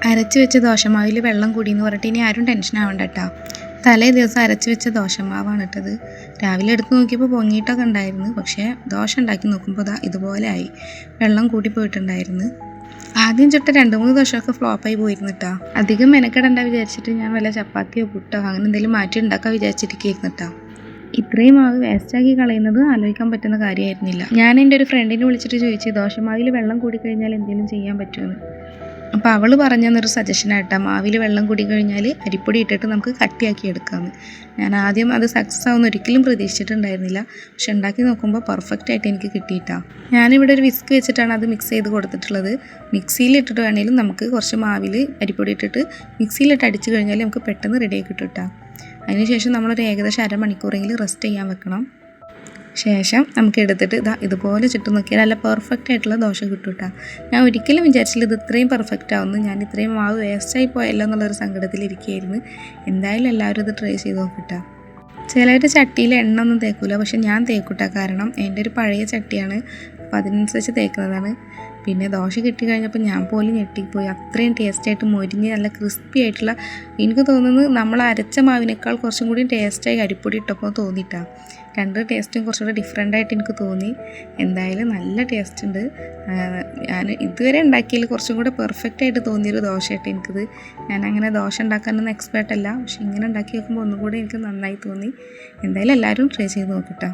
അരച്ച് വെച്ച ദോശമാവിൽ വെള്ളം കൂടിയെന്ന് പറഞ്ഞിട്ട് ഇനി ആരും ടെൻഷൻ ആവണ്ട കേട്ടോ. തലേ ദിവസം അരച്ച് വെച്ച ദോശമാവാണ് ഇട്ടത്. രാവിലെ എടുത്ത് നോക്കിയപ്പോൾ പൊങ്ങിയിട്ടൊക്കെ ഉണ്ടായിരുന്നു. പക്ഷേ ദോശ ഉണ്ടാക്കി നോക്കുമ്പോൾ ഇതുപോലെ ആയി, വെള്ളം കൂടി പോയിട്ടുണ്ടായിരുന്നു. ആദ്യം ചുട്ട 2-3 ദോശമൊക്കെ ഫ്ലോപ്പായി പോയിരുന്നു കേട്ടോ. അധികം മെനക്കെടണ്ട വിചാരിച്ചിട്ട് ഞാൻ വല്ല ചപ്പാത്തിയോ പുട്ടോ അങ്ങനെ എന്തെങ്കിലും മാറ്റി ഉണ്ടാക്കാൻ വിചാരിച്ചിരിക്കുന്നു കേട്ടോ. ഇത്രയും മാവ് വേസ്റ്റാക്കി കളയുന്നത് ആലോചിക്കാൻ പറ്റുന്ന കാര്യമായിരുന്നില്ല. ഞാൻ എൻ്റെ ഒരു ഫ്രണ്ടിനെ വിളിച്ചിട്ട് ചോദിച്ചു ദോശമാവിൽ വെള്ളം കൂടിക്കഴിഞ്ഞാൽ എന്തെങ്കിലും ചെയ്യാൻ പറ്റുമെന്ന്. അപ്പോൾ അവൾ പറഞ്ഞൊരു സജഷനായിട്ടാ, മാവിൽ വെള്ളം കൂടി കഴിഞ്ഞാൽ അരിപ്പൊടി ഇട്ടിട്ട് നമുക്ക് കട്ടിയാക്കി എടുക്കാമെന്ന്. ഞാൻ ആദ്യം അത് സക്സസ് ആവുമെന്ന് ഒരിക്കലും പ്രതീക്ഷിച്ചിട്ടുണ്ടായിരുന്നില്ല. പക്ഷെ ഉണ്ടാക്കി നോക്കുമ്പോൾ പെർഫെക്റ്റ് ആയിട്ട് എനിക്ക് കിട്ടിയിട്ടാണ്. ഞാനിവിടെ ഒരു വിസ്ക് വെച്ചിട്ടാണ് അത് മിക്സ് ചെയ്ത് കൊടുത്തിട്ടുള്ളത്. മിക്സിയിലിട്ടിട്ട് വേണമെങ്കിലും നമുക്ക് കുറച്ച് മാവിൽ അരിപ്പൊടി ഇട്ടിട്ട് മിക്സിയിലിട്ട് അടിച്ച് കഴിഞ്ഞാൽ നമുക്ക് പെട്ടെന്ന് റെഡിയായി കിട്ടും കേട്ടോ. അതിനുശേഷം നമ്മളൊരു ഏകദേശം അരമണിക്കൂറെങ്കിലും റെസ്റ്റ് ചെയ്യാൻ വെക്കണം. ശേഷം നമുക്ക് എടുത്തിട്ട് ഇതുപോലെ ചുറ്റും നോക്കിയാൽ നല്ല പെർഫെക്റ്റ് ആയിട്ടുള്ള ദോശ കിട്ടും കേട്ടോ. ഞാൻ ഒരിക്കലും വിചാരിച്ചില്ല ഇത് ഇത്രയും പെർഫെക്റ്റ് ആവുന്നു. ഞാൻ ഇത്രയും മാവ് വേസ്റ്റായി പോയല്ലോ എന്നുള്ളൊരു സങ്കടത്തിലിരിക്കുകയായിരുന്നു. എന്തായാലും എല്ലാവരും ഇത് ട്രൈ ചെയ്ത് നോക്കിട്ടോ. ചിലർ ചട്ടിയിൽ എണ്ണ ഒന്നും തേക്കില്ല, പക്ഷെ ഞാൻ തേക്കൂട്ടാ. കാരണം എൻ്റെ ഒരു പഴയ ചട്ടിയാണ്, അപ്പോൾ അതിനനുസരിച്ച് തേക്കുന്നതാണ്. പിന്നെ ദോശ കിട്ടി കഴിഞ്ഞപ്പോൾ ഞാൻ പോലും ഞെട്ടിപ്പോയി. അത്രയും ടേസ്റ്റായിട്ട് മൊരിഞ്ഞ് നല്ല ക്രിസ്പി ആയിട്ടുള്ള, എനിക്ക് തോന്നുന്നത് നമ്മൾ അരച്ച മാവിനേക്കാൾ കുറച്ചും കൂടി ടേസ്റ്റായി അരിപ്പൊടി ഇട്ടപ്പോൾ തോന്നിയിട്ടാണ്. രണ്ട് ടേസ്റ്റും കുറച്ചുകൂടി ഡിഫറെൻ്റായിട്ട് എനിക്ക് തോന്നി. എന്തായാലും നല്ല ടേസ്റ്റ് ഉണ്ട്. ഞാൻ ഇതുവരെ ഉണ്ടാക്കിയതിൽ കുറച്ചും കൂടെ പെർഫെക്റ്റ് ആയിട്ട് തോന്നിയൊരു ദോശയായിട്ട് എനിക്കിത്. ഞാൻ അങ്ങനെ ദോശ ഉണ്ടാക്കാനൊന്നും എക്സ്പേർട്ടല്ല, പക്ഷെ ഇങ്ങനെ ഉണ്ടാക്കി നോക്കുമ്പോൾ ഒന്നുകൂടി എനിക്ക് നന്നായി തോന്നി. എന്തായാലും എല്ലാവരും ട്രൈ ചെയ്ത് നോക്കിട്ടോ.